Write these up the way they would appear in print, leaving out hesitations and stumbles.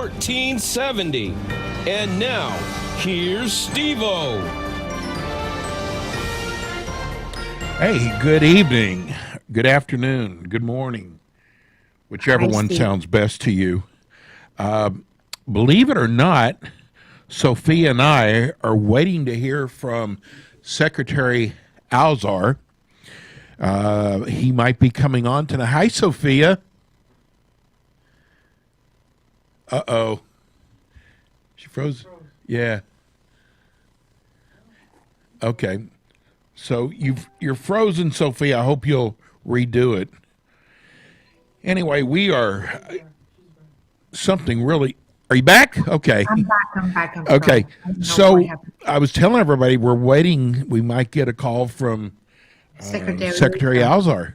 1470. And now, here's Steve-O. Hey, good evening, good afternoon, good morning, whichever one sounds best to you. Believe it or not, Sophia and I are waiting to hear from Secretary Alzar. He might be coming on tonight. Hi, Sophia. Uh-oh. She froze? Yeah. Okay. So you're frozen, Sophia. I hope you'll redo it. Anyway, we are something really... Are you back? Okay. I'm back. Okay. So I was telling everybody we're waiting. We might get a call from Secretary Alzar.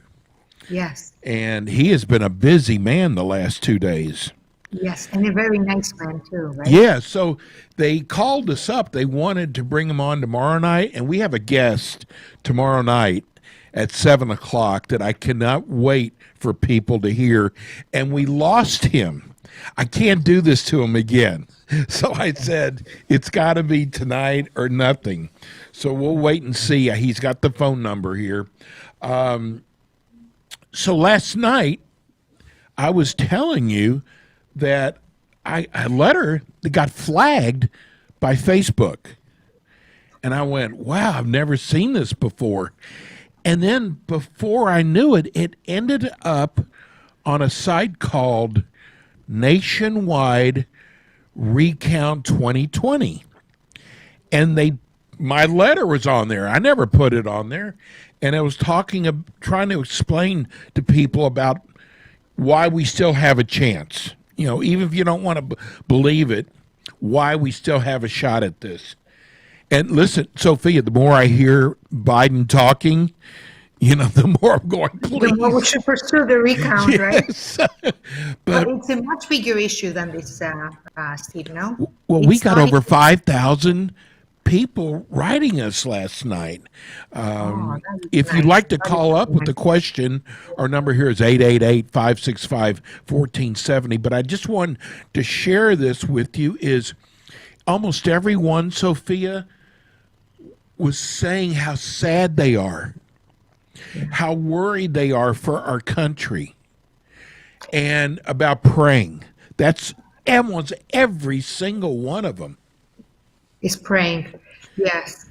Yes. And he has been a busy man the last 2 days. Yes, and a very nice man too, right? Yeah, so they called us up. They wanted to bring him on tomorrow night, and we have a guest tomorrow night at 7 o'clock that I cannot wait for people to hear. And we lost him. I can't do this to him again. So I said, it's got to be tonight or nothing. So we'll wait and see. He's got the phone number here. So last night, I was telling you that a letter that got flagged by Facebook. And I went, wow, I've never seen this before. And then before I knew it, it ended up on a site called Nationwide Recount 2020. And my letter was on there. I never put it on there. And I was trying to explain to people about why we still have a chance. You know, even if you don't want to believe it, why we still have a shot at this. And listen, Sophia, the more I hear Biden talking, the more I'm going, please. The more we should pursue the recount, yes. Right? But it's a much bigger issue than this, Steve, no? Well, we got over 5,000 people writing us last night. If you'd like to call up with a question, our number here is 888-565-1470. But I just want to share this with you is almost everyone, Sophia, was saying how sad they are, how worried they are for our country, and about praying. That's almost every single one of them. Is praying, yes.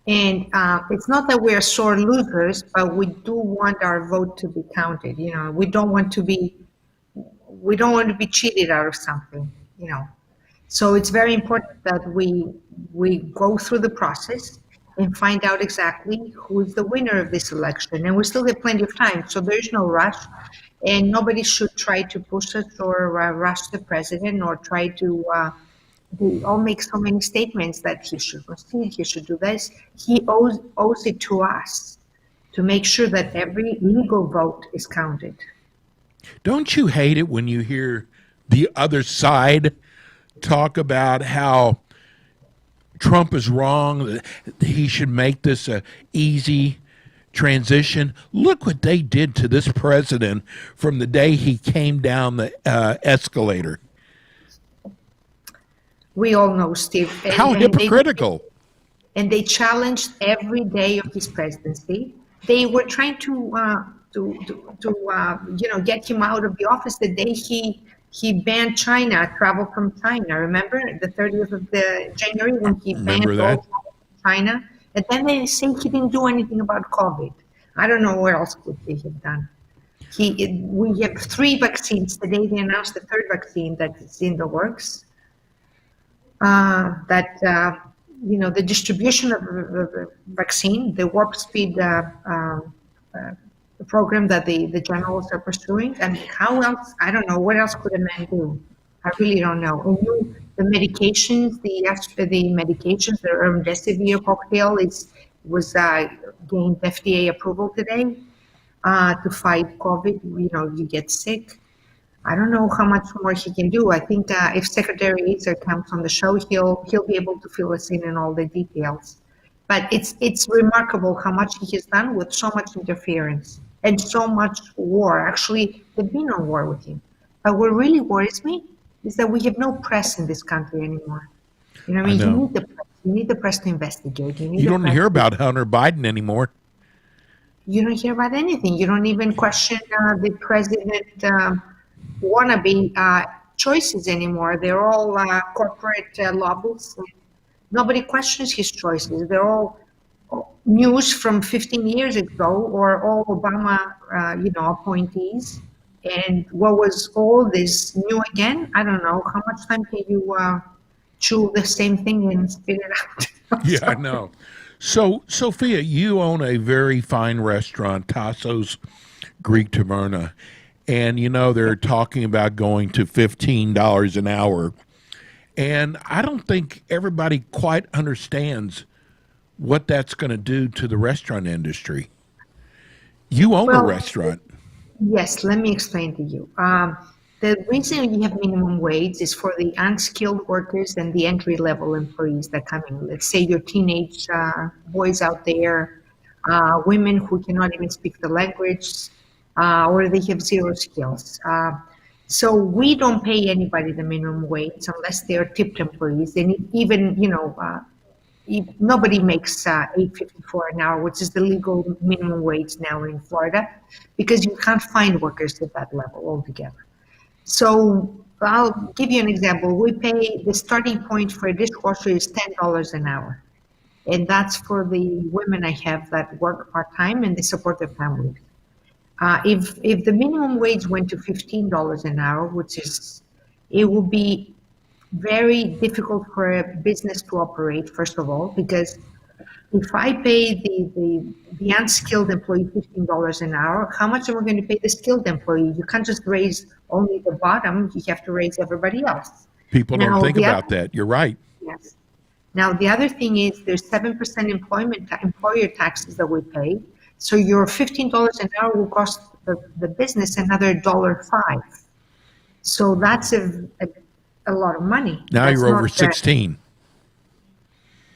And it's not that we're sore losers, but we do want our vote to be counted. We don't want to be cheated out of something. So it's very important that we go through the process and find out exactly who is the winner of this election. And we still have plenty of time, so there's no rush. And nobody should try to push us or rush the president or try to. They all make so many statements that he should concede, he should do this. He owes it to us to make sure that every legal vote is counted. Don't you hate it when you hear the other side talk about how Trump is wrong, that he should make this a easy transition? Look what they did to this president from the day he came down the escalator. We all know, Steve. How hypocritical. And they challenged every day of his presidency. They were trying to get him out of the office the day he banned travel from China. Remember the 30th of January when he banned all travel from China? And then they say he didn't do anything about COVID. I don't know what else could they have done. We have 3 vaccines. Today they announced the 3rd vaccine that is in the works. The distribution of the vaccine, the warp speed program that the generals are pursuing, and how else? I don't know. What else could a man do? I really don't know. And the medications, the remdesivir cocktail was gained FDA approval today to fight COVID. You get sick. I don't know how much more he can do. I think if Secretary Azar comes on the show, he'll be able to fill us in all the details. But it's remarkable how much he has done with so much interference and so much war. Actually, there's been no war with him. But what really worries me is that we have no press in this country anymore. You know what I I mean? You know. need the press. You need the press to investigate. You need You the don't press hear to, about Hunter Biden anymore. you don't hear about anything. You don't even question the president wannabe choices anymore. They're all corporate lobbies. Nobody questions his choices. They're all news from 15 years ago, or all Obama, appointees. And what was all this new again? I don't know. How much time can you chew the same thing and spit it out? Yeah, I So, know. So, Sophia, you own a very fine restaurant, Tasso's Greek Taverna, and they're talking about going to $15 an hour. And I don't think everybody quite understands what that's going to do to the restaurant industry. You own a well, restaurant. yes, let me explain to you. The reason you have minimum wage is for the unskilled workers and the entry level employees that come in. Let's say your teenage boys out there, women who cannot even speak the language, or they have zero skills. So we don't pay anybody the minimum wage unless they are tipped employees. And even, nobody makes 8.54 an hour, which is the legal minimum wage now in Florida, because you can't find workers at that level altogether. So I'll give you an example. We pay the starting point for a dishwasher is $10 an hour, and that's for the women I have that work part time and they support their families. If the minimum wage went to $15 an hour, it will be very difficult for a business to operate, first of all, because if I pay the unskilled employee $15 an hour, how much am I going to pay the skilled employee? You can't just raise only the bottom, you have to raise everybody else. People don't Now, think about that. You're right. yes. Now, the other thing is there's 7% employer taxes that we pay. So your $15 an hour will cost the business another $1.05. So that's a lot of money. Now That's you're over not 16.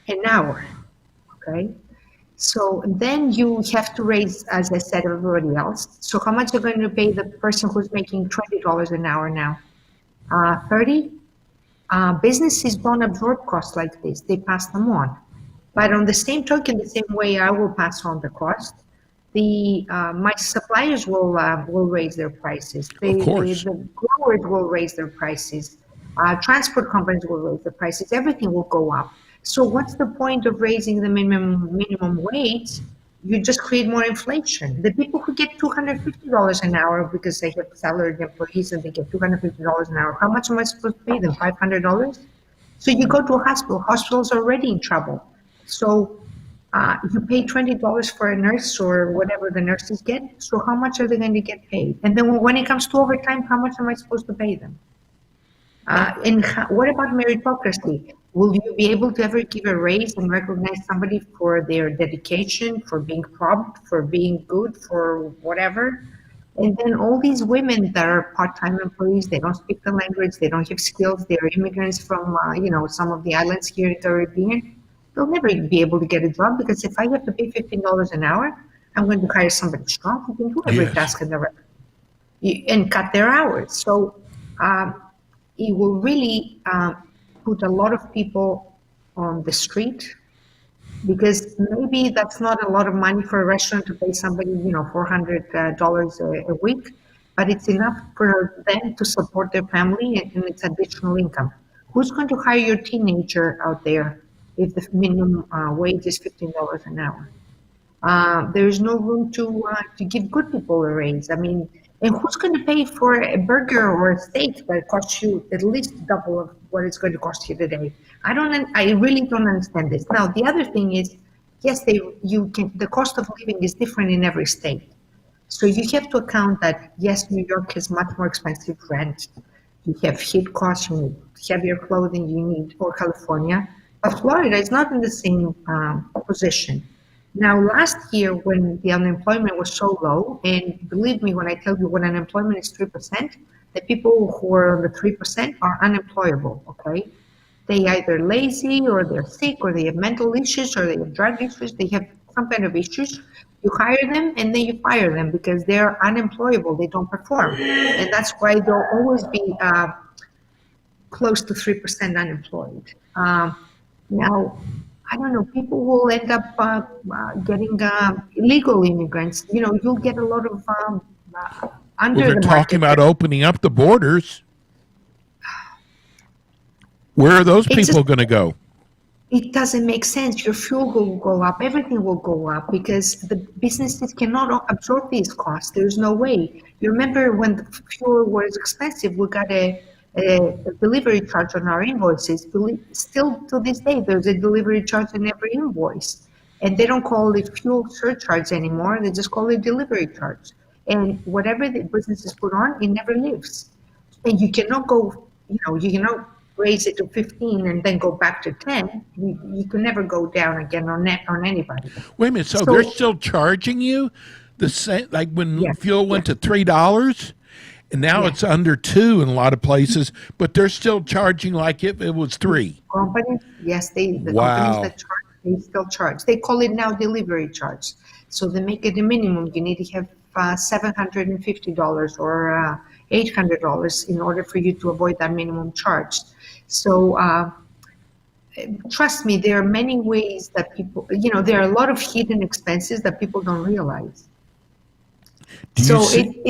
an hour. Okay. So then you have to raise, as I said, everybody else. So how much are you going to pay the person who's making $20 an hour now? 30? Businesses don't absorb costs like this. They pass them on. But on the same token, the same way I will pass on the cost, my suppliers will raise their prices. Of course. The growers will raise their prices. Transport companies will raise the prices. Everything will go up. So what's the point of raising the minimum wage? You just create more inflation. The people who get $250 an hour because they have salaried employees and they get $250 an hour, how much am I supposed to pay them? $500? So you go to a hospital. Hospitals are already in trouble. So you pay $20 for a nurse or whatever the nurses get. So how much are they going to get paid? And then when it comes to overtime, how much am I supposed to pay them? What about meritocracy? Will you be able to ever give a raise and recognize somebody for their dedication, for being prompt, for being good, for whatever? And then all these women that are part-time employees, they don't speak the language, they don't have skills, they're immigrants from, some of the islands here in the Caribbean. They'll never be able to get a job because if I have to pay $15 an hour, I'm going to hire somebody strong who can do every Yes. task in the restaurant and cut their hours. So it will really put a lot of people on the street because maybe that's not a lot of money for a restaurant to pay somebody, $400 a week, but it's enough for them to support their family and it's additional income. Who's going to hire your teenager out there if the minimum wage is $15 an hour? There is no room to give good people a raise. I mean, and who's going to pay for a burger or a steak that costs you at least double of what it's going to cost you today? I really don't understand this. Now, the other thing is, yes, the cost of living is different in every state. So you have to account that, yes, New York has much more expensive rent. You have heat costs, you need heavier clothing, or California. But Florida is not in the same position. Now, last year when the unemployment was so low, and believe me when I tell you when unemployment is 3%, the people who are on the 3% are unemployable, okay? They either lazy or they're sick or they have mental issues or they have drug issues, they have some kind of issues. You hire them and then you fire them because they're unemployable, they don't perform. And that's why there'll always be close to 3% unemployed. Now, I don't know, people will end up getting illegal immigrants. You know, you'll get a lot of Well, under they're the talking market. about opening up the borders. Where are those It's people just, going to go? it doesn't make sense. Your fuel will go up, everything will go up because the businesses cannot absorb these costs. There's no way. You remember when the fuel was expensive, we got a delivery charge on our invoices. Still to this day, there's a delivery charge on every invoice. And they don't call it fuel surcharge anymore, they just call it delivery charge. And whatever the businesses put on, it never leaves. And you cannot go, you cannot raise it to 15 and then go back to 10. You can never go down again on anybody. Wait a minute. So, So, they're still charging you the same, like when yes, fuel went yes, to $3, and now yes. it's under 2 in a lot of places, but they're still charging like if it was 3. Companies, yes, the companies Wow. that charge, they still charge. They call it now delivery charge. So they make it a minimum. You need to have $750 or $800 in order for you to avoid that minimum charge. So trust me, there are many ways that people, there are a lot of hidden expenses that people don't realize. Do you So see?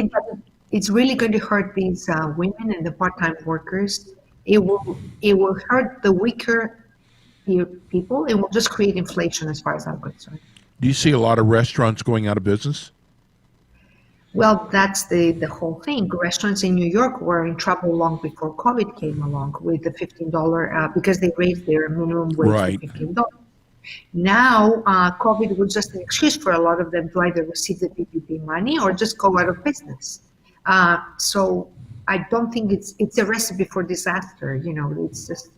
it's really going to hurt these women and the part-time workers. It will hurt the weaker people. It will just create inflation, as far as I'm concerned. Do you see a lot of restaurants going out of business? Well, that's the whole thing. Restaurants in New York were in trouble long before COVID came along with the $15 because they raised their minimum wage to Right. $15. Now, COVID was just an excuse for a lot of them to either receive the PPP money or just go out of business. So I don't think it's a recipe for disaster. It's just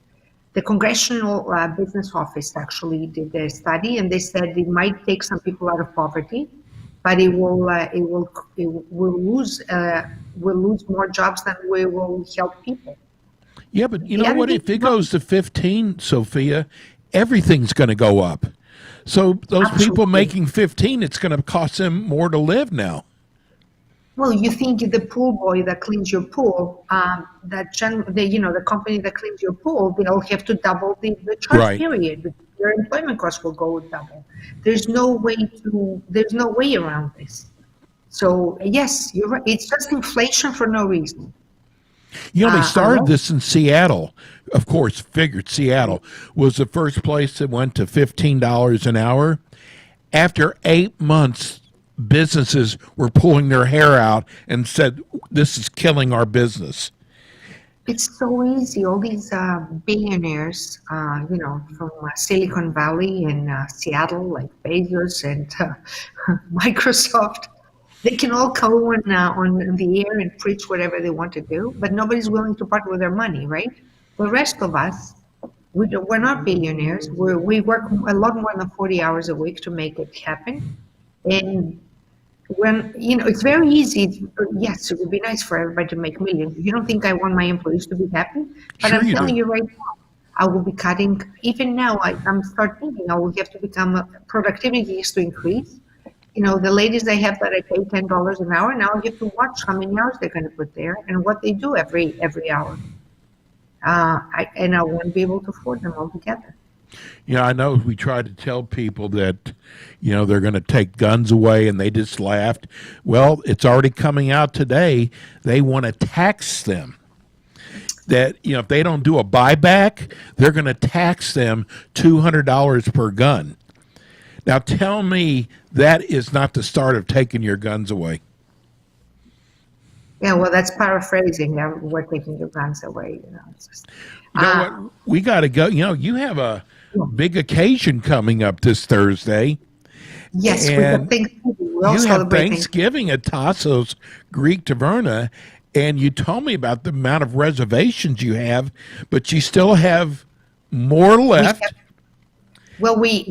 the Congressional Business Office actually did a study, and they said it might take some people out of poverty, but we'll lose more jobs than we will help people. Yeah, but you The know other what? thing, If it goes to 15, Sophia, everything's going to go up. So those people absolutely. making 15, it's going to cost them more to live now. Well, you think the pool boy that cleans your pool, the company that cleans your pool, they'll have to double the charge Right. period. Your employment costs will go double. There's no way around this. So yes, you're right. It's just inflation for no reason. You know, they started Unless this in Seattle. Of course, figured Seattle was the first place that went to $15 an hour. After 8 months, businesses were pulling their hair out and said, "This is killing our business." it's so easy, all these billionaires, from Silicon Valley and Seattle, like Bezos and Microsoft, they can all go on the air and preach whatever they want to do, but nobody's willing to part with their money, right? The rest of us, we're not billionaires. We work a lot more than 40 hours a week to make it happen. And it's very easy. Yes, it would be nice for everybody to make millions. You don't think I want my employees to be happy? But Sure, I'm you do. telling you right now, I will be cutting. Even now, I'm start thinking I will have to become productivity has to increase. The ladies I have that I pay $10 an hour, now I have to watch how many hours they're going to put there and what they do every hour. I won't be able to afford them altogether. Yeah, I know we tried to tell people that, they're going to take guns away, and they just laughed. Well, it's already coming out today. They want to tax them. That, if they don't do a buyback, they're going to tax them $200 per gun. Now, tell me that is not the start of taking your guns away. Yeah, well, that's paraphrasing. We're taking your guns away. It's just, You know uh, what? We got to go. You have a big occasion coming up this Thursday, yes, we have and Thanksgiving. We all you have celebrate Thanksgiving. Thanksgiving at Tasso's Greek Taverna, and you told me about the amount of reservations you have, but you still have more We left. have, well, we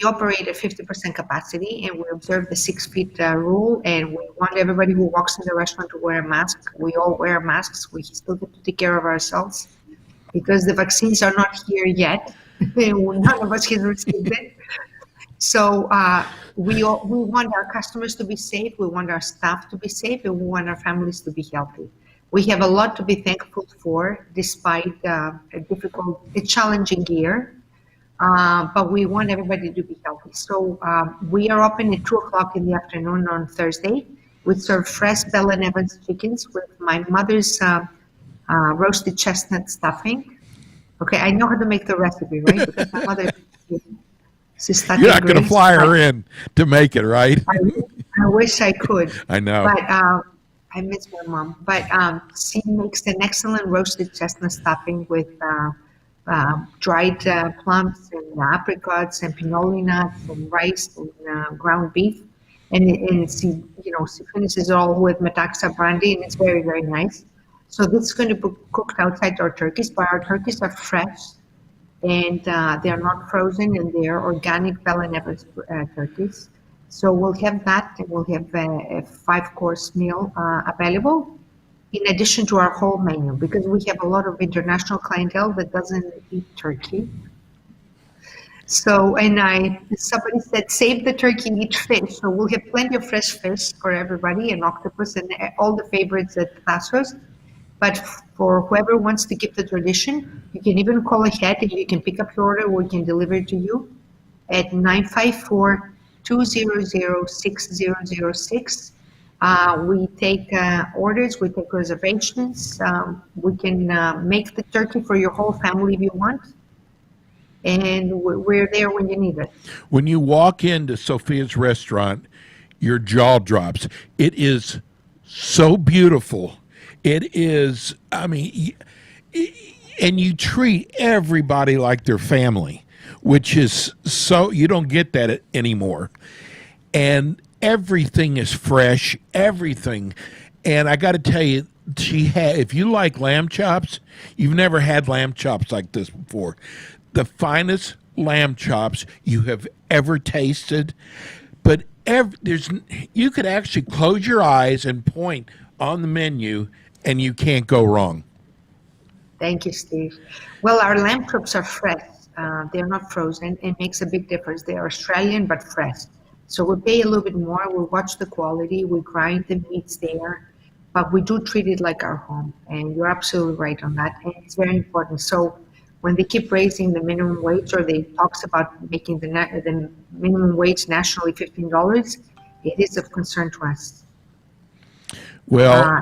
operate at 50% capacity, and we observe the 6 feet rule, and we want everybody who walks in the restaurant to wear a mask. We all wear masks. We still have to take care of ourselves because the vaccines are not here yet. None of us has received it. So we want our customers to be safe. We want our staff to be safe, and we want our families to be healthy. We have a lot to be thankful for, despite a challenging year. But we want everybody to be healthy. So we are open at 2 o'clock in the afternoon on Thursday. We serve fresh Bell and Evans chickens with my mother's roasted chestnut stuffing. Okay, I know how to make the recipe, right? Because my mother, she's stuck You're in not going to Greece. fly her in to make it, right? I wish I could. I know. But I miss my mom. But she makes an excellent roasted chestnut stuffing with dried plums and apricots and pinoli nuts and rice and ground beef. And she, she finishes it all with Metaxa brandy, and it's very, very nice. So this is going to be cooked outside our turkeys, but our turkeys are fresh, and they are not frozen, and they are organic Bell and Evans turkeys. So we'll have that, and we'll have a 5-course meal available, in addition to our whole menu, because we have a lot of international clientele that doesn't eat turkey. So, somebody said, save the turkey, eat fish. So we'll have plenty of fresh fish for everybody, and octopus and all the favorites at Tassos. But for whoever wants to keep the tradition, you can even call ahead and you can pick up your order. We can deliver it to you at 954-200-6006. We take orders, we take reservations. We can make the turkey for your whole family if you want. And we're there when you need it. When you walk into Sophia's restaurant, your jaw drops. It is so beautiful. It is, and you treat everybody like their family, which is so, you don't get that anymore. And everything is fresh, everything. And I got to tell you, if you like lamb chops, you've never had lamb chops like this before. The finest lamb chops you have ever tasted. But you could actually close your eyes and point on the menu, and you can't go wrong. Thank you, Steve. Well, our lamb chops are fresh. They're not frozen. It makes a big difference. They are Australian but fresh. So we pay a little bit more. We watch the quality. We grind the meats there. But we do treat it like our home. And you're absolutely right on that. And it's very important. So when they keep raising the minimum wage, or they talks about making the minimum wage nationally $15, it is of concern to us. Well,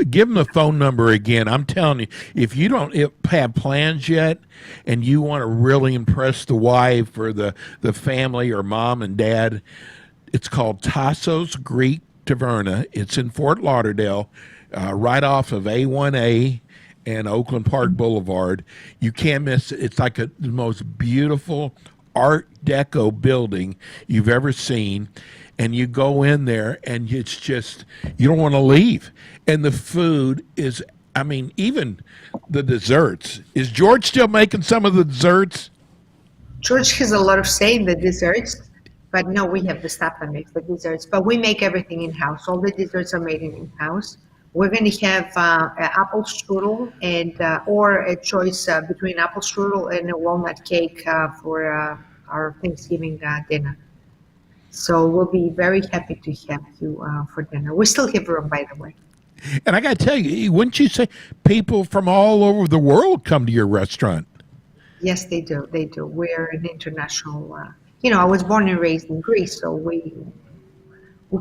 give them the phone number again. I'm telling you, if you don't have plans yet and you want to really impress the wife or the family or mom and dad, it's called Tassos Greek Taverna. It's in Fort Lauderdale, right off of A1A and Oakland Park Boulevard. You can't miss it. It's like the most beautiful Art Deco building you've ever seen. And you go in there and it's just, you don't want to leave. And the food is, even the desserts. Is George still making some of the desserts? George has a lot of say in the desserts, but no, we have the staff that makes the desserts. But we make everything in-house. All the desserts are made in-house. We're going to have apple strudel and or a choice between apple strudel and a walnut cake for our Thanksgiving dinner. So we'll be very happy to have you for dinner. We still have room, by the way. And I got to tell you, wouldn't you say people from all over the world come to your restaurant? Yes, they do. They do. We're an international. I was born and raised in Greece, so we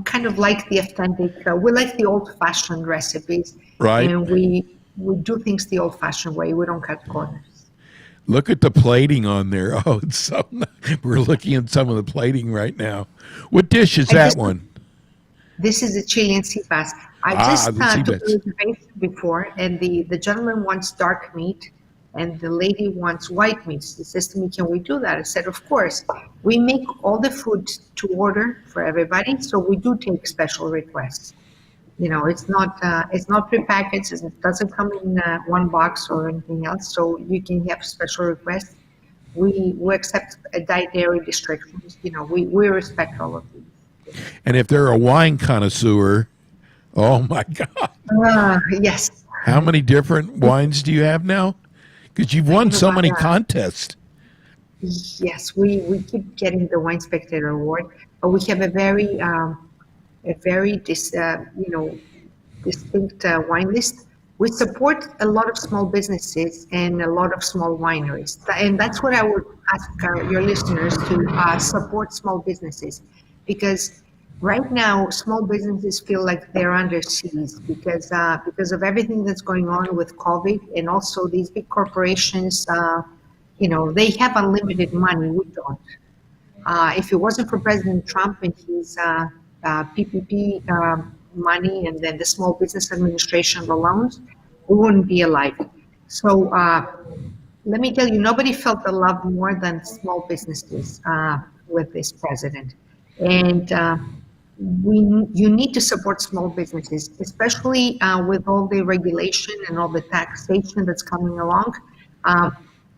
kind of like the authentic. We like the old-fashioned recipes, right? And we do things the old-fashioned way. We don't cut corners. Look at the plating on there. Oh, we're looking at some of the plating right now. What dish is that one? This is a Chilean sea bass. I just took a reservation before, and the gentleman wants dark meat, and the lady wants white meat. She says to me, "Can we do that?" I said, "Of course." We make all the food to order for everybody, so we do take special requests. It's not prepackaged. It doesn't come in one box or anything else. So you can have special requests. We accept dietary restrictions. We respect all of these. And if they're a wine connoisseur, oh my God! Yes. How many different wines do you have now? Because you've won so many contests. Yes, we keep getting the Wine Spectator Award, but we have a very distinct wine list. We support a lot of small businesses and a lot of small wineries. And that's what I would ask your listeners to support small businesses, because right now small businesses feel like they're under siege because of everything that's going on with COVID, and also these big corporations. They have unlimited money. We don't. If it wasn't for President Trump and his PPP money, and then the Small Business Administration, the loans, we wouldn't be alive. So let me tell you, nobody felt the love more than small businesses with this president. And you need to support small businesses, especially with all the regulation and all the taxation that's coming along.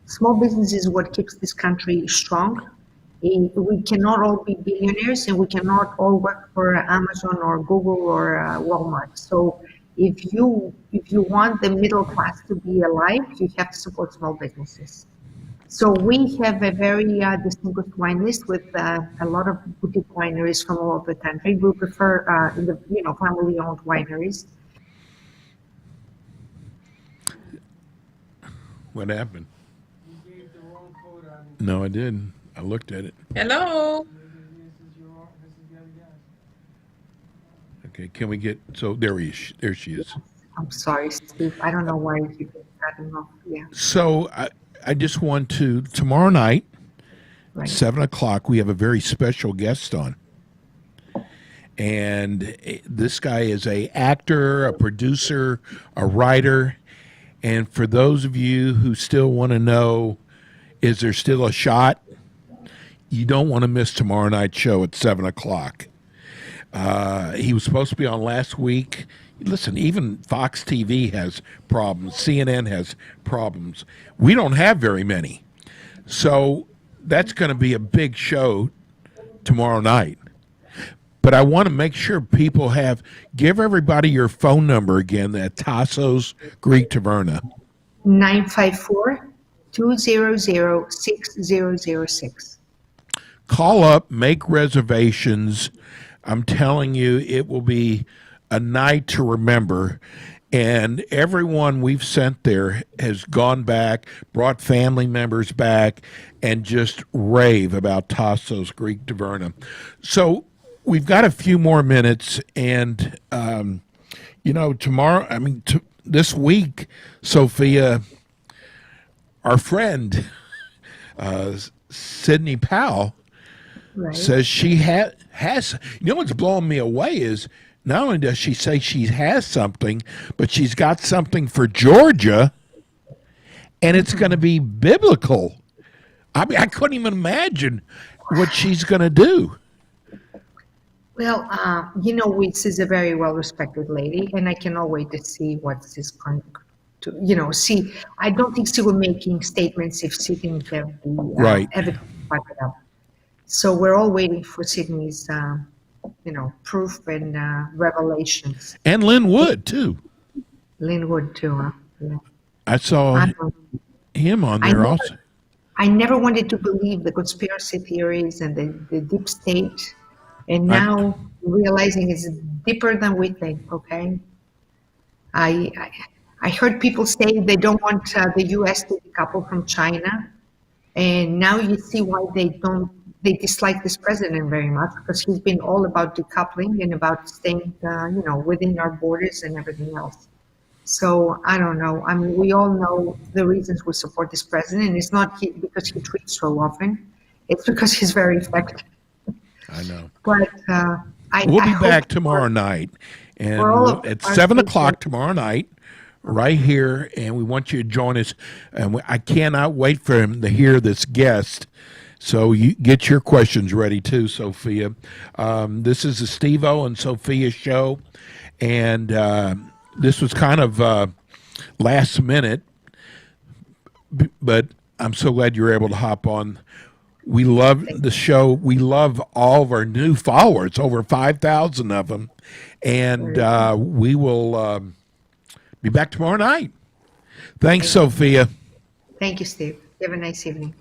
Small business is what keeps this country strong. We cannot all be billionaires, and we cannot all work for Amazon or Google or Walmart. So if you want the middle class to be alive, you have to support small businesses. So we have a very distinguished wine list with a lot of boutique wineries from all over the country. We prefer family-owned wineries. What happened? No, I didn't. I looked at it. Hello. Okay, can we get, so there she is. I'm sorry, Steve. I don't know why you did that enough. Yeah. So I just want to, tomorrow night, Right. 7 o'clock, we have a very special guest on. And this guy is a actor, a producer, a writer. And for those of you who still want to know, is there still a shot? You don't want to miss tomorrow night's show at 7 o'clock. He was supposed to be on last week. Listen, even Fox TV has problems. CNN has problems. We don't have very many. So that's going to be a big show tomorrow night. But I want to make sure people give everybody your phone number again at Tasso's Greek Taverna. 954-200-6006. Call up, make reservations. I'm telling you, it will be a night to remember. And everyone we've sent there has gone back, brought family members back, and just rave about Tasso's Greek Taverna. So we've got a few more minutes, and tomorrow, this week, Sophia, our friend, Sydney Powell, Right. says she has, what's blowing me away is not only does she say she has something, but she's got something for Georgia, and it's going to be biblical. I couldn't even imagine what she's going to do. Well, Wiz is a very well-respected lady, and I cannot wait to see what she's going to, see. I don't think she will be making statements if she didn't have the Right. evidence to back it up. So we're all waiting for Sydney's, proof and revelations. And Lynn Wood, too. Linwood, too, huh? Yeah. I saw him on there also. I never wanted to believe the conspiracy theories and the deep state, and now realizing it's deeper than we think. Okay, I heard people say they don't want the U.S. to decouple from China, and now you see why they dislike this president very much, because he's been all about decoupling and about staying, within our borders and everything else. So I don't know. I mean, we all know the reasons we support this president. It's not because he tweets so often. It's because he's very effective. I know. But We'll be hope back tomorrow night, and For all of at our 7 people. o'clock tomorrow night, right here, and we want you to join us. And I cannot wait for him to hear this guest. So you get your questions ready too, Sophia. This is the Steve-O and Sophia show, and this was kind of last minute, but I'm so glad you were able to hop on. We love the show. We love all of our new followers, over 5,000 of them, and we will be back tomorrow night. Thanks, Sophia. Thank you, Steve. Have a nice evening.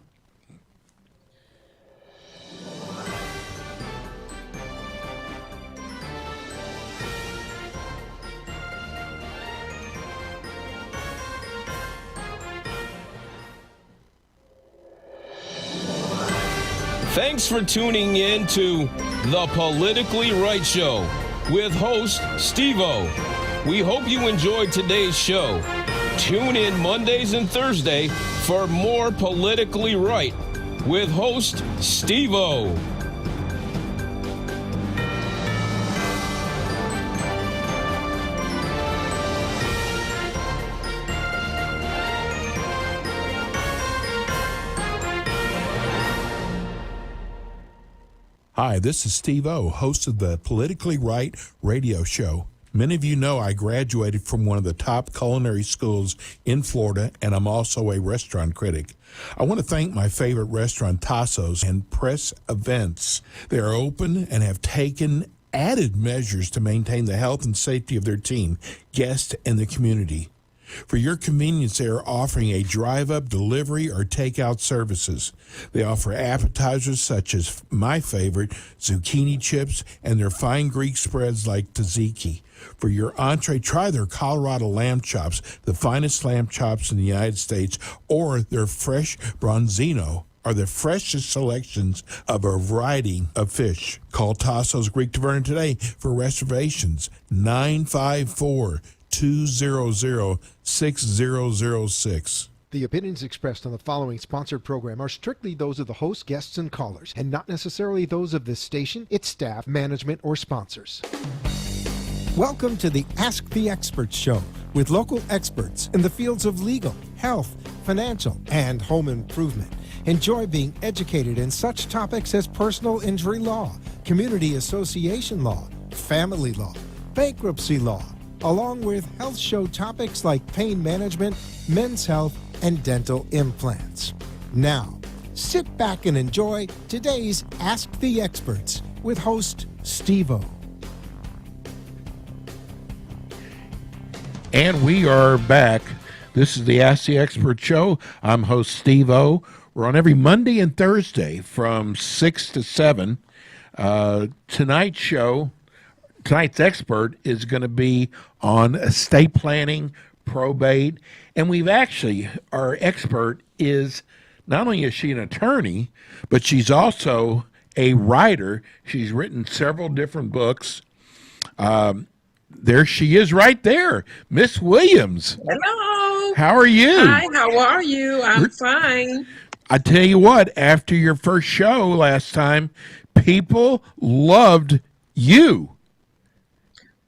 Thanks for tuning in to The Politically Right Show with host Steve-O. We hope you enjoyed today's show. Tune in Mondays and Thursday for more Politically Right with host Steve-O. Hi, this is Steve-O, host of the Politically Right radio show. Many of you know I graduated from one of the top culinary schools in Florida, and I'm also a restaurant critic. I want to thank my favorite restaurant, Tasso's, and Press Events. They are open and have taken added measures to maintain the health and safety of their team, guests, and the community. For your convenience, they are offering a drive-up, delivery, or takeout services. They offer appetizers such as my favorite, zucchini chips, and their fine Greek spreads like tzatziki. For your entree, try their Colorado lamb chops, the finest lamb chops in the United States, or their fresh bronzino, are the freshest selections of a variety of fish. Call Tasso's Greek Tavern today for reservations, 954-200-6006. The opinions expressed on the following sponsored program are strictly those of the host, guests, and callers, and not necessarily those of this station, its staff, management, or sponsors. Welcome to the Ask the Experts show with local experts in the fields of legal, health, financial, and home improvement. Enjoy being educated in such topics as personal injury law, community association law, family law, bankruptcy law, along with health show topics like pain management, men's health, and dental implants. Now, sit back and enjoy today's Ask the Experts with host Steve-O. And we are back. This is the Ask the Expert show. I'm host Steve-O. We're on every Monday and Thursday from 6 to 7. Tonight's expert is going to be on estate planning, probate, and our expert is, not only is she an attorney, but she's also a writer. She's written several different books. There she is right there, Miss Williams. Hello. How are you? Hi, how are you? I'm fine. I tell you what, after your first show last time, people loved you.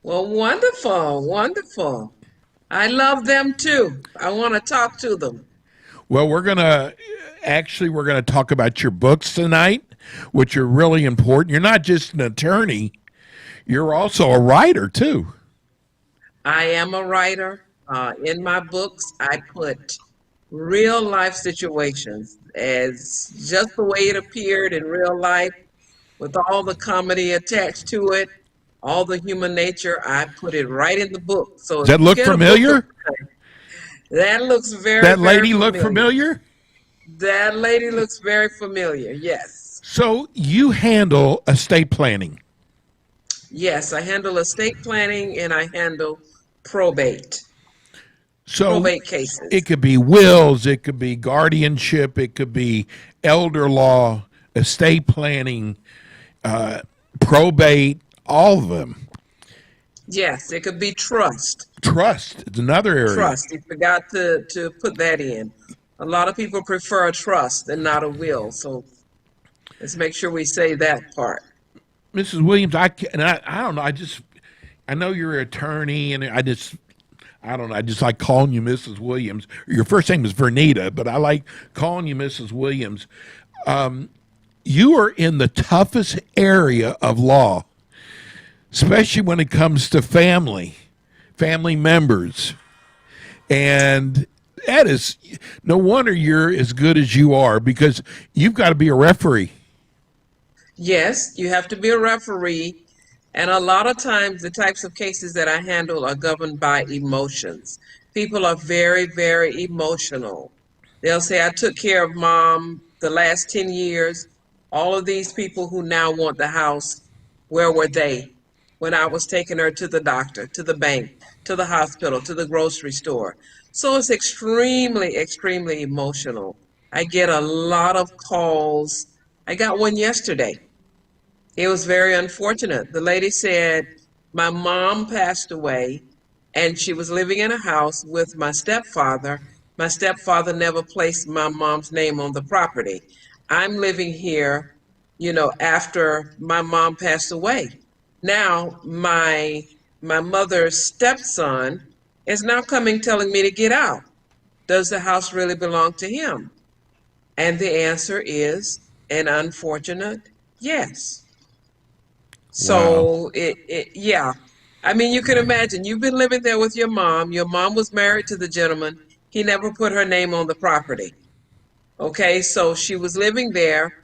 Well, wonderful, wonderful. I love them too. I want to talk to them. Well, we're going to talk about your books tonight, which are really important. You're not just an attorney, you're also a writer too. I am a writer. In my books, I put real life situations as just the way it appeared in real life, with all the comedy attached to it, all the human nature. I put it right in the book. So does that look familiar? That looks very. That lady very look familiar? That lady looks very familiar. Yes. So you handle estate planning. Yes, I handle estate planning and I handle probate. So Probate cases. it could be wills, it could be guardianship, it could be elder law, estate planning, probate, all of them. Yes, it could be trust. Trust is another area. Trust. You forgot to put that in. A lot of people prefer a trust and not a will. So let's make sure we say that part. Mrs. Williams, I don't know. I know you're an attorney, and I just like calling you Mrs. Williams. Your first name is Vernita, but I like calling you Mrs. Williams. You are in the toughest area of law, especially when it comes to family members. And that is, no wonder you're as good as you are, because you've got to be a referee. Yes, you have to be a referee. And a lot of times the types of cases that I handle are governed by emotions. People are very, very emotional. They'll say, I took care of mom the last 10 years. All of these people who now want the house, where were they when I was taking her to the doctor, to the bank, to the hospital, to the grocery store? So it's extremely, extremely emotional. I get a lot of calls. I got one yesterday. It was very unfortunate. The lady said, my mom passed away and she was living in a house with my stepfather. My stepfather never placed my mom's name on the property. I'm living here, after my mom passed away. Now, my mother's stepson is now coming telling me to get out. Does the house really belong to him? And the answer is an unfortunate yes. So yeah. I mean, you can imagine you've been living there with your mom. Your mom was married to the gentleman. He never put her name on the property. Okay, so she was living there.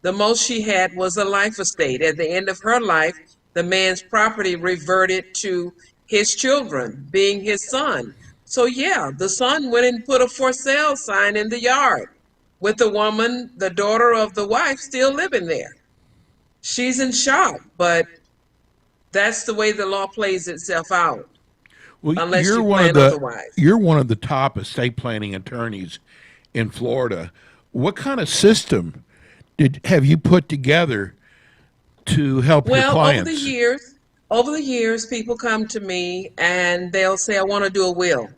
The most she had was a life estate. At the end of her life, the man's property reverted to his children, being his son. So yeah, the son went and put a for sale sign in the yard with the woman, the daughter of the wife, still living there. She's in shock, but that's the way the law plays itself out. Well, Unless you plan otherwise. You're one of the top estate planning attorneys in Florida. What kind of system have you put together to help your Well, clients? over the years, people come to me and they'll say, I want to do a will.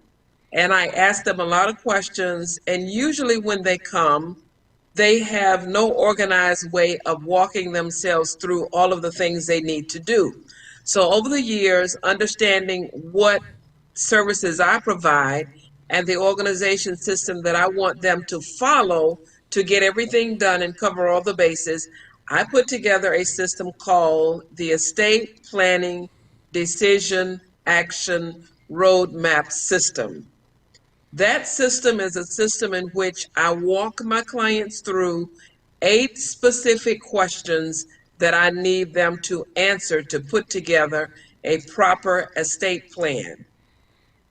And I ask them a lot of questions. And usually when they come, they have no organized way of walking themselves through all of the things they need to do. So over the years, understanding what services I provide and the organization system that I want them to follow to get everything done and cover all the bases, I put together a system called the Estate Planning Decision Action Roadmap System. That system is a system in which I walk my clients through 8 specific questions that I need them to answer to put together a proper estate plan.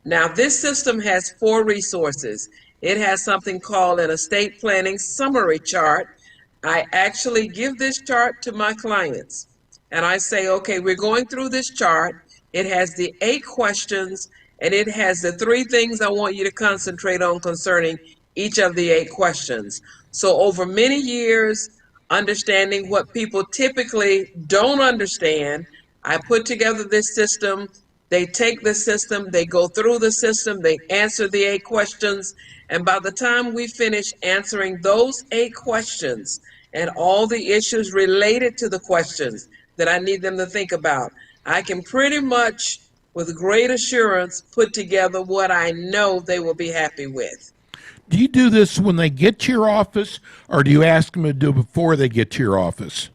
Now, this system has 4 resources. It has something called an estate planning summary chart. I actually give this chart to my clients and I say, okay, we're going through this chart. It has the 8 questions and it has the 3 things I want you to concentrate on concerning each of the 8 questions. So over many years, understanding what people typically don't understand, I put together this system. They take the system, they go through the system, they answer the 8 questions, and by the time we finish answering those 8 questions and all the issues related to the questions that I need them to think about, I can pretty much, with great assurance, put together what I know they will be happy with. Do you do this when they get to your office, or do you ask them to do it before they get to your office?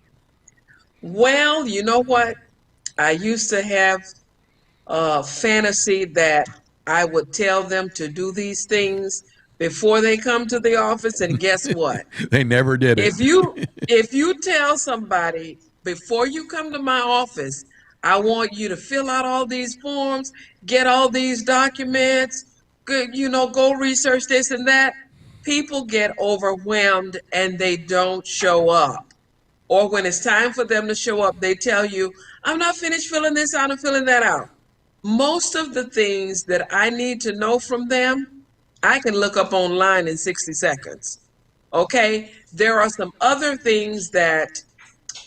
Well, you know what? I used to have a fantasy that I would tell them to do these things before they come to the office, and guess what? They never did it. If you tell somebody before you come to my office, I want you to fill out all these forms, get all these documents, go research this and that, people get overwhelmed and they don't show up. Or when it's time for them to show up, they tell you, I'm not finished filling this out and filling that out. Most of the things that I need to know from them, I can look up online in 60 seconds. Okay? There are some other things that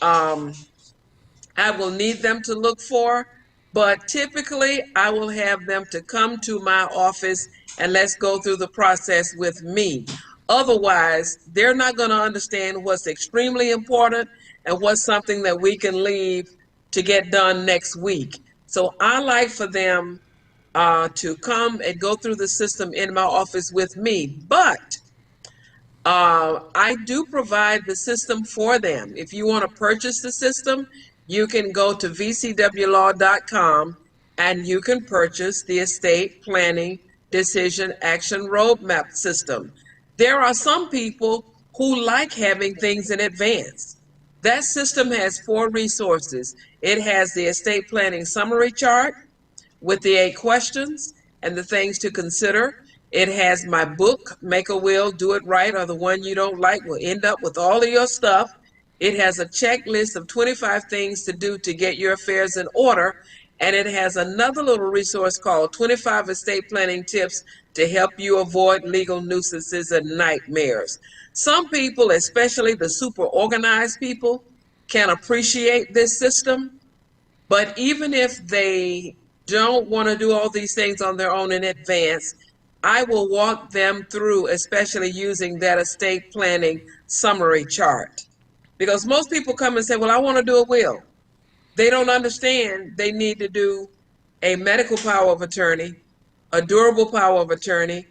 I will need them to look for, but typically I will have them to come to my office and let's go through the process with me. Otherwise, they're not going to understand what's extremely important and what's something that we can leave to get done next week. So I like for them to come and go through the system in my office with me, but I do provide the system for them. If you want to purchase the system, you can go to vcwlaw.com and you can purchase the Estate Planning Decision Action Roadmap System. There are some people who like having things in advance. That system has 4 resources. It has the estate planning summary chart with the 8 questions and the things to consider. It has my book, Make a Will, Do It Right, or the one you don't like will end up with all of your stuff. It has a checklist of 25 things to do to get your affairs in order. And it has another little resource called 25 Estate Planning Tips to help you avoid legal nuisances and nightmares. Some people, especially the super organized people, can appreciate this system, but even if they don't want to do all these things on their own in advance, I will walk them through, especially using that estate planning summary chart. Because most people come and say, well, I want to do a will. They don't understand they need to do a medical power of attorney, a durable power of attorney.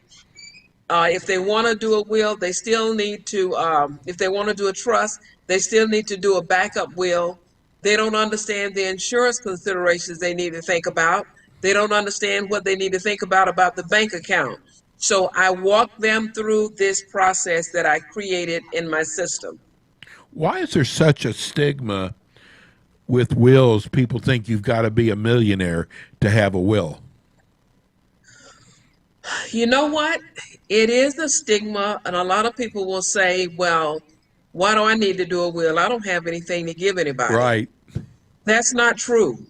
If they want to do a will, they still need to, if they want to do a trust, they still need to do a backup will. They don't understand the insurance considerations they need to think about. They don't understand what they need to think about the bank account. So I walk them through this process that I created in my system. Why is there such a stigma with wills? People think you've got to be a millionaire to have a will. You know what? It is a stigma, and a lot of people will say, well, why do I need to do a will? I don't have anything to give anybody. Right. That's not true.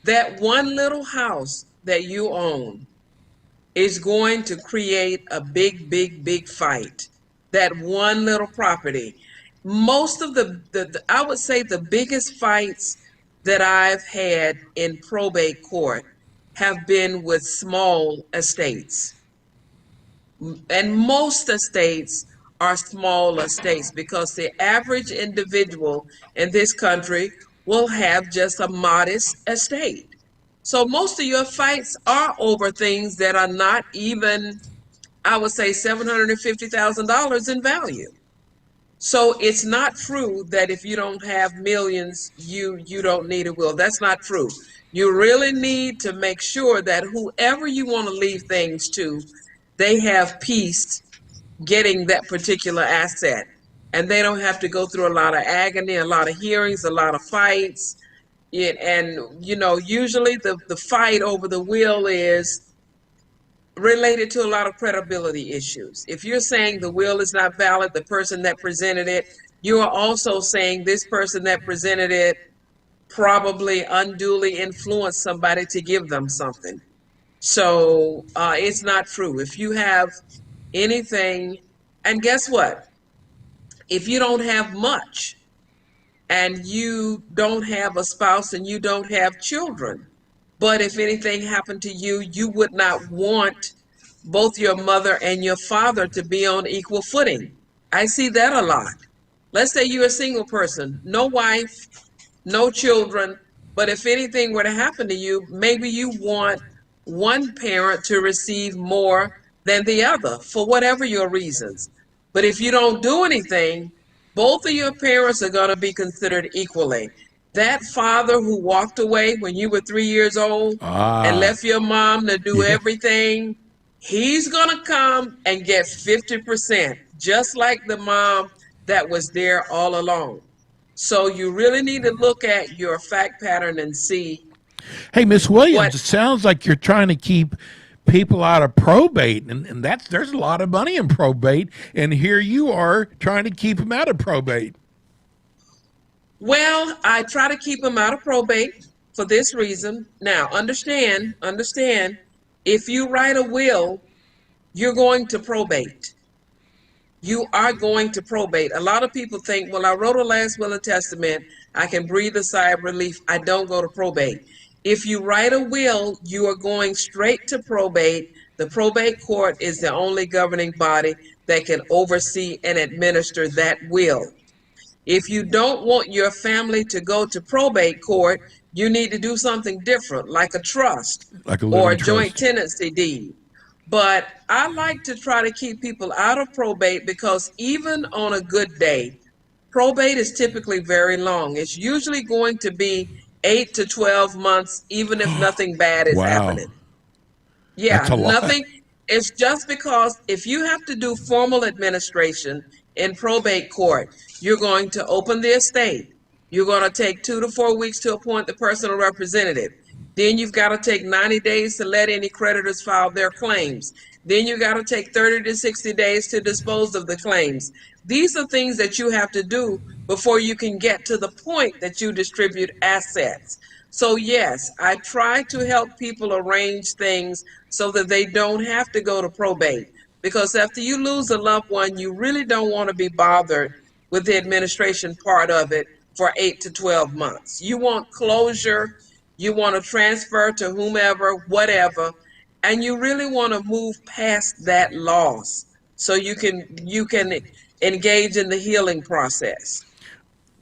That one little house that you own is going to create a big, big, big fight. That one little property. Most of I would say the biggest fights that I've had in probate court have been with small estates. And most estates are small estates because the average individual in this country will have just a modest estate. So most of your fights are over things that are not even, I would say, $750,000 in value. So it's not true that if you don't have millions, you don't need a will. That's not true. You really need to make sure that whoever you want to leave things to, they have peace getting that particular asset. And they don't have to go through a lot of agony, a lot of hearings, a lot of fights. And, you know, usually the fight over the will is related to a lot of credibility issues. If you're saying the will is not valid, the person that presented it, you are also saying this person that presented it probably unduly influenced somebody to give them something. So it's not true. If you have anything, and guess what? If you don't have much and you don't have a spouse and you don't have children, but if anything happened to you, you would not want both your mother and your father to be on equal footing. I see that a lot. Let's say you're a single person, no wife, no children, but if anything were to happen to you, maybe you want one parent to receive more than the other for whatever your reasons. But if you don't do anything, both of your parents are going to be considered equally. That father who walked away when you were 3 years old and left your mom to do everything, he's going to come and get 50%, just like the mom that was there all along. So you really need to look at your fact pattern and see. Hey, Miss Williams, it sounds like you're trying to keep people out of probate, and there's a lot of money in probate, and here you are trying to keep them out of probate. Well, I try to keep them out of probate for this reason. Now, understand, if you write a will, you're going to probate. You are going to probate. A lot of people think, well, I wrote a last will and testament, I can breathe a sigh of relief, I don't go to probate. If you write a will, you are going straight to probate. The probate court is the only governing body that can oversee and administer that will. If you don't want your family to go to probate court, you need to do something different, like a trust or a joint tenancy deed. But I like to try to keep people out of probate because even on a good day, probate is typically very long. It's usually going to be 8 to 12 months, even if nothing bad is happening. Yeah, nothing. It's just because if you have to do formal administration in probate court, you're going to open the estate. You're going to take 2 to 4 weeks to appoint the personal representative. Then you've got to take 90 days to let any creditors file their claims. Then you got to take 30 to 60 days to dispose of the claims. These are things that you have to do before you can get to the point that you distribute assets. So yes, I try to help people arrange things so that they don't have to go to probate. Because after you lose a loved one, you really don't want to be bothered with the administration part of it for 8 to 12 months. You want closure, you want to transfer to whomever, whatever, and you really want to move past that loss so you can engage in the healing process.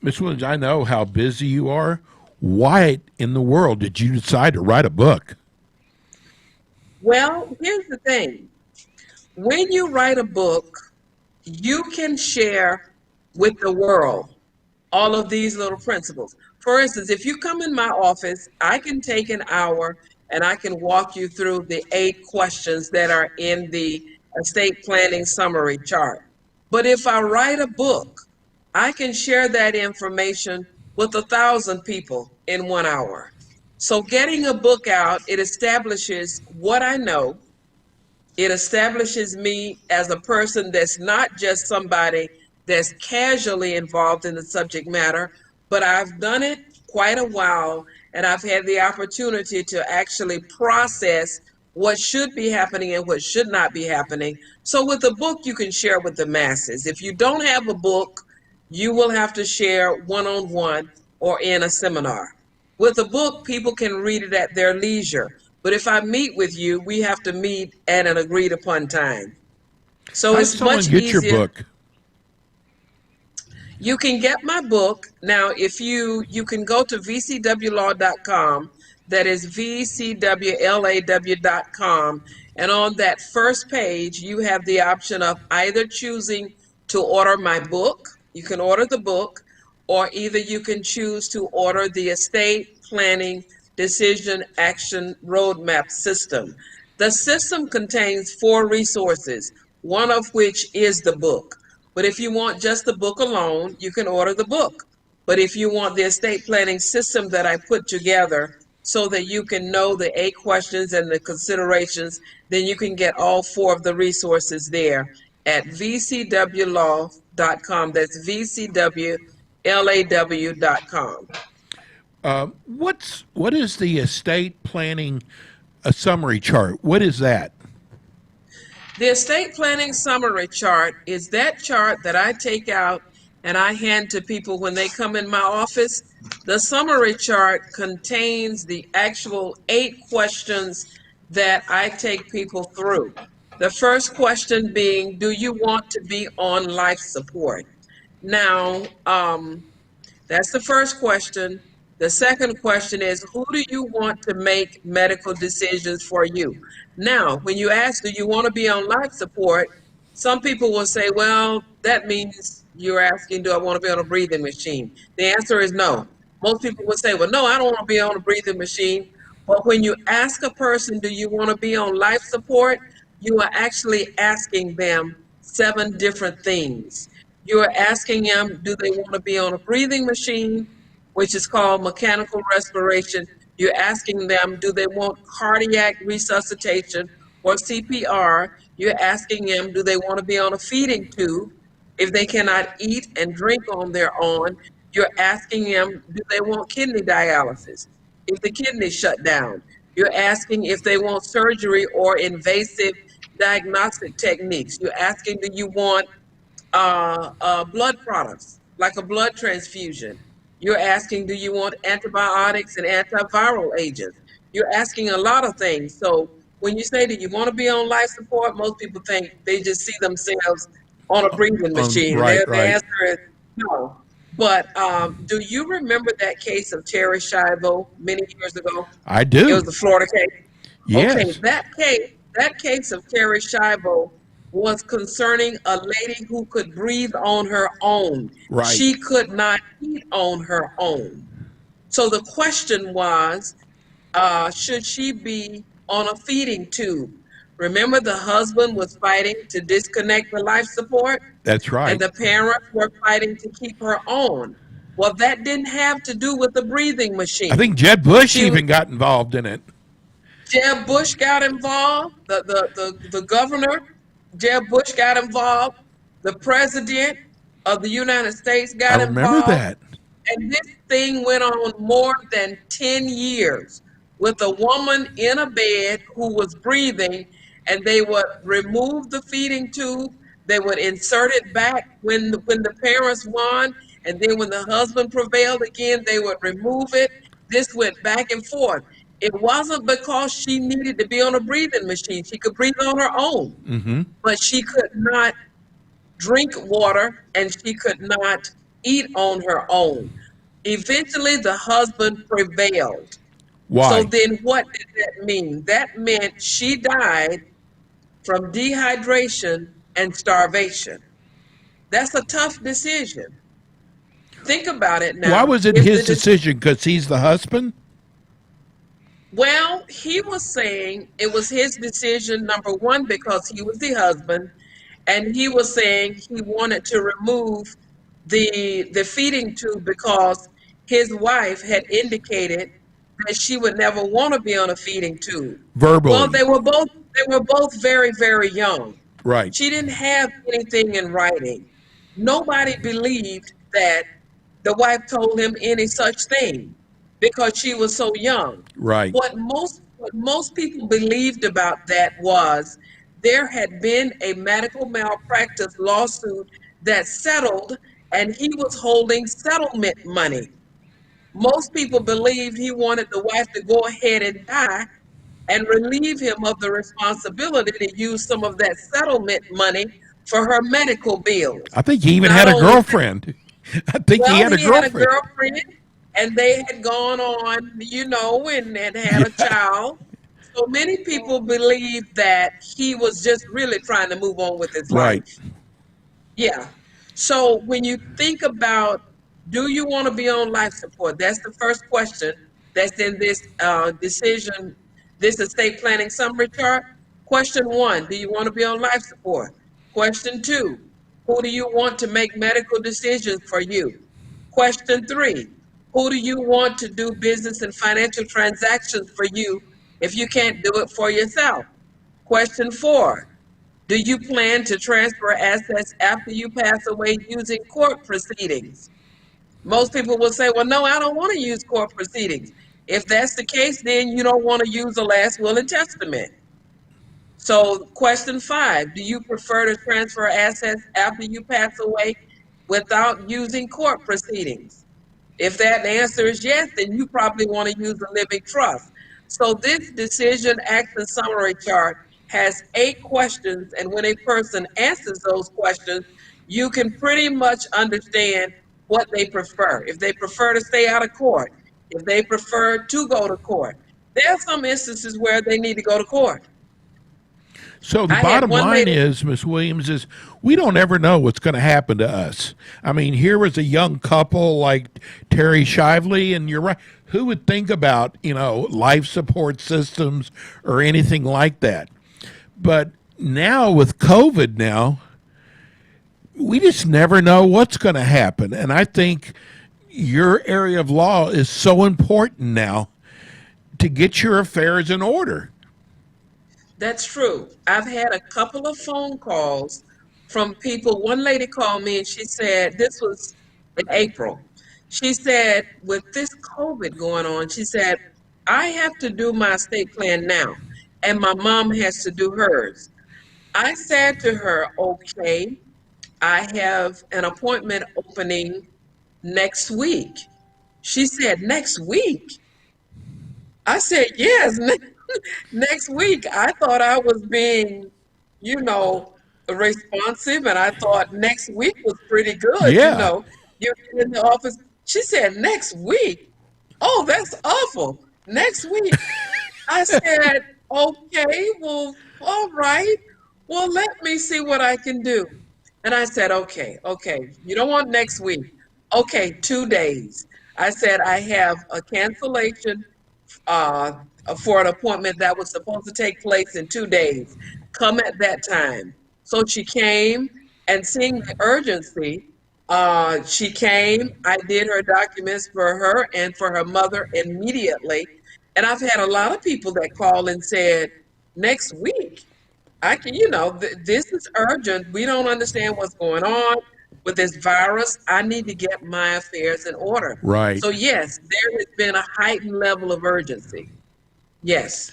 Miss Williams, I know how busy you are. Why in the world did you decide to write a book? Well, here's the thing. When you write a book, you can share with the world all of these little principles. For instance, if you come in my office, I can take an hour and I can walk you through the 8 questions that are in the estate planning summary chart. But if I write a book, I can share that information with 1,000 people in 1 hour. So getting a book out, it establishes what I know. It establishes me as a person that's not just somebody that's casually involved in the subject matter, but I've done it quite a while and I've had the opportunity to actually process what should be happening and what should not be happening. So with a book, you can share with the masses. If you don't have a book, you will have to share one-on-one or in a seminar. With a book, people can read it at their leisure. But if I meet with you, we have to meet at an agreed upon time. So How does it's someone much get easier. your book? You can get my book. Now, if you can go to vcwlaw.com, that is vcwlaw.com, and on that first page, you have the option of either choosing to order my book, you can order the book, or either you can choose to order the estate planning decision action roadmap system. The system contains 4 resources, one of which is the book. But if you want just the book alone, you can order the book. But if you want the estate planning system that I put together so that you can know the 8 questions and the considerations, then you can get all 4 of the resources there at vcwlaw.com. That's vcwlaw.com. What is the estate planning a summary chart? What is that? The estate planning summary chart is that chart that I take out and I hand to people when they come in my office. The summary chart contains the actual 8 questions that I take people through. The first question being, do you want to be on life support? Now, that's the first question. The second question is, who do you want to make medical decisions for you? Now, when you ask, do you want to be on life support? Some people will say, well, that means you're asking, do I want to be on a breathing machine? The answer is no. Most people would say, well, no, I don't want to be on a breathing machine. But when you ask a person, do you want to be on life support? You are actually asking them 7 different things. You are asking them, do they want to be on a breathing machine, which is called mechanical respiration? You're asking them, do they want cardiac resuscitation or CPR? You're asking them, do they want to be on a feeding tube if they cannot eat and drink on their own? You're asking them, do they want kidney dialysis if the kidneys shut down? You're asking if they want surgery or invasive diagnostic techniques. You're asking, do you want blood products like a blood transfusion? You're asking, do you want antibiotics and antiviral agents? You're asking a lot of things. So when you say, do you want to be on life support? Most people think they just see themselves on a breathing machine. Right, The right. answer is no. But do you remember that case of Terry Schiavo many years ago? I It do. was the Florida case. Okay, Yes. that case of Terry Schiavo was concerning a lady who could breathe on her own. Right. She could not eat on her own. So the question was, should she be on a feeding tube? Remember, the husband was fighting to disconnect the life support, That's and right. the parents were fighting to keep her on. Well, that didn't have to do with the breathing machine. I think Jeb Bush She even got involved in it. Jeb Bush got involved. The governor, Jeb Bush, got involved. The president of the United States I got remember involved. that. And this thing went on more than 10 years with a woman in a bed who was breathing, and they would remove the feeding tube. They would insert it back when the parents won, and then when the husband prevailed again, they would remove it. This went back and forth. It wasn't because she needed to be on a breathing machine. She could breathe on her own, but she could not drink water and she could not eat on her own. Eventually, the husband prevailed. So Why? then what did that mean? That meant she died from dehydration and starvation. That's a tough decision. Think about it Why now. was it If his the decision? Because he's the husband? Well, he was saying it was his decision, number one, because he was the husband, and he was saying he wanted to remove the feeding tube because his wife had indicated that she would never want to be on a feeding tube. Well, Verbally. they were both very, very young. Right. She didn't have anything in writing. Nobody believed that the wife told him any such thing because she was so young. Right. What most people believed about that was there had been a medical malpractice lawsuit that settled, and he was holding settlement money. Most people believed he wanted the wife to go ahead and die and relieve him of the responsibility to use some of that settlement money for her medical bills. I think he even Not had a only that, girlfriend. I think he well, had a he had a girlfriend. girlfriend, and they had gone on, and had a Yeah. child. So many people believe that he was just really trying to move on with his Right. life. Yeah. So when you think about, do you want to be on life support? That's the first question that's in this decision, this estate planning summary chart. Question one, do you want to be on life support? Question two, who do you want to make medical decisions for you? Question three, who do you want to do business and financial transactions for you if you can't do it for yourself? Question four, do you plan to transfer assets after you pass away using court proceedings? Most people will say, well, no, I don't want to use court proceedings. If that's the case, then you don't want to use a last will and testament. So, question five, do you prefer to transfer assets after you pass away without using court proceedings? If that answer is yes, then you probably want to use a living trust. So this decision action summary chart has 8 questions, and when a person answers those questions, you can pretty much understand what they prefer. If they prefer to stay out of court, if they prefer to go to court. There are some instances where they need to go to court. So the I had bottom one line lady. is, Miss Williams, is we don't ever know what's going to happen to us. I mean, here was a young couple like Terry Shively, and you're right. Who would think about, life support systems or anything like that? But now with COVID now, we just never know what's going to happen. And I think your area of law is so important now to get your affairs in order. That's true. I've had a couple of phone calls from people. One lady called me and she said, this was in April. She said, with this COVID going on, she said, I have to do my estate plan now, and my mom has to do hers. I said to her, okay, I have an appointment opening next week. She said, next week? I said, yes, next week. I thought I was being, you know, responsive, and I thought next week was pretty good. Yeah. You're in the office. She said, next week. Oh, that's awful. Next week. I said, okay, well, all right. Well, let me see what I can do. And I said, okay, you don't want next week. Okay, 2 days. I said, I have a cancellation uh, for an appointment that was supposed to take place in 2 days. Come at that time. So she came, and seeing the urgency, she came. I did her documents for her and for her mother immediately. And I've had a lot of people that call and said, next week, I can, this is urgent. We don't understand what's going on. with this virus. I need to get my affairs in order. Right. So yes, there has been a heightened level of urgency. Yes.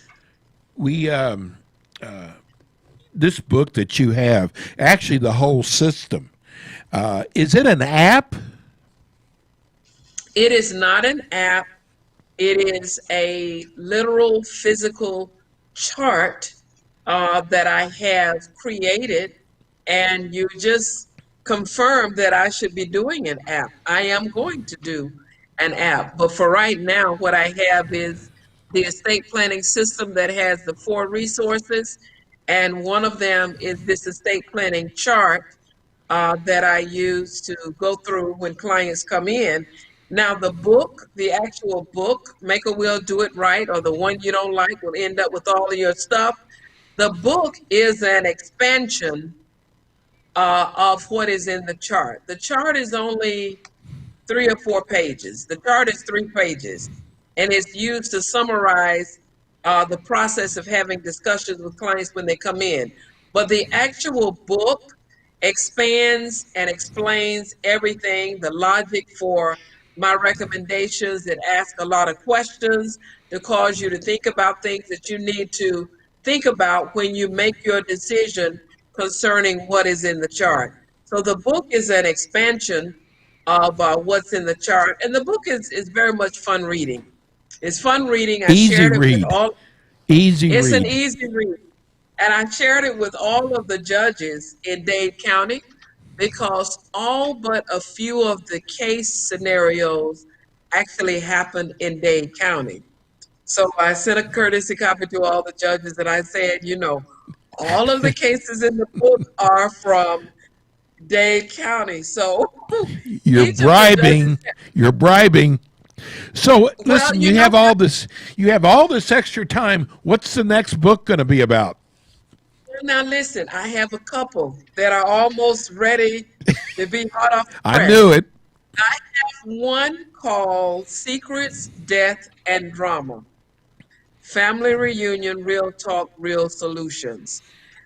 We this book that you have, actually the whole system, is it an app? It is not an app. It is a literal physical chart that I have created, and you just confirmed that I should be doing an app. I am going to do an app, but for right now, what I have is the estate planning system that has the 4 resources, and one of them is this estate planning chart that I use to go through when clients come in. Now, the book, the actual book, Make a Will, Do It Right, or the one you don't like will end up with all of your stuff. The book is an expansion of what is in the chart. The chart is only 3 or 4 pages. The chart is 3 pages, and it's used to summarize the process of having discussions with clients when they come in. But the actual book expands and explains everything, the logic for my recommendations. It asks a lot of questions to cause you to think about things that you need to think about when you make your decision concerning what is in the chart. So the book is an expansion of what's in the chart, and the book is very much fun reading. It's fun reading. I Easy shared it read. with all. Easy It's read. an easy read. And I shared it with all of the judges in Dade County because all but a few of the case scenarios actually happened in Dade County. So I sent a courtesy copy to all the judges, and I said, you know, all of the cases in the book are from Dade County. So You're each of the bribing. judges- You're bribing. So listen, you you know have what? all this. You have all this extra time. What's the next book going to be about? Now listen, I have a couple that are almost ready to be hot off the I press. knew it. I have one called Secrets, Death, and Drama. Family Reunion, Real Talk, Real Solutions.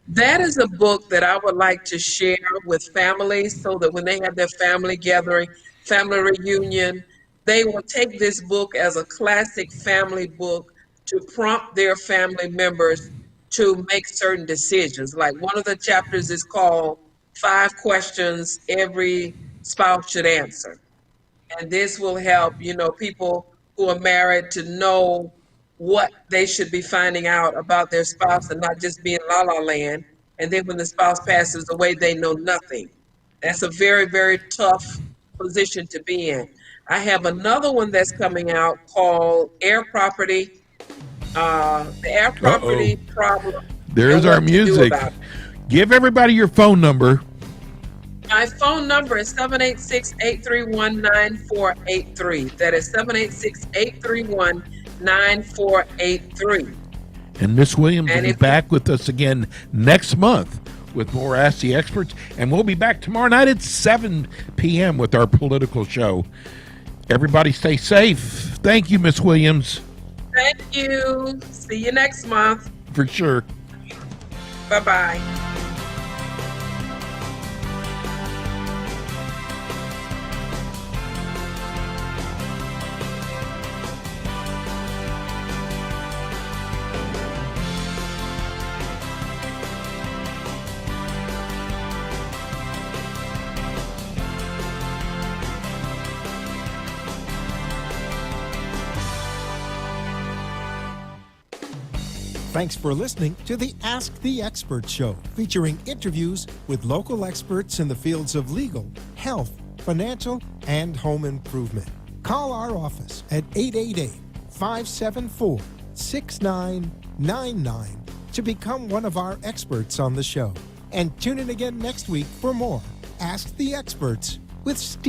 That is a book that I would like to share with families so that when they have their family gathering, family reunion, they will take this book as a classic family book to prompt their family members to make certain decisions. Like one of the chapters is called 5 Questions Every Spouse Should Answer. And this will help, you know, people who are married to know what they should be finding out about their spouse and not just be in la la land. And then when the spouse passes away, they know nothing. That's a very, very tough position to be in. I have another one that's coming out called Air Property, the air property problem. There's and our what to do music. about it. Give everybody your phone number. My phone number is 786-831-9483. That is 786-831-9483. And Miss Williams And will be if you- back with us again next month with more Ask the Experts. And we'll be back tomorrow night at 7 p.m. with our political show. Everybody stay safe. Thank you, Miss Williams, Thank you. See you next month. for sure. Bye-bye. Thanks for listening to the Ask the Expert Show, featuring interviews with local experts in the fields of legal, health, financial, and home improvement. Call our office at 888-574-6999 to become one of our experts on the show. And tune in again next week for more Ask the Experts with Steve.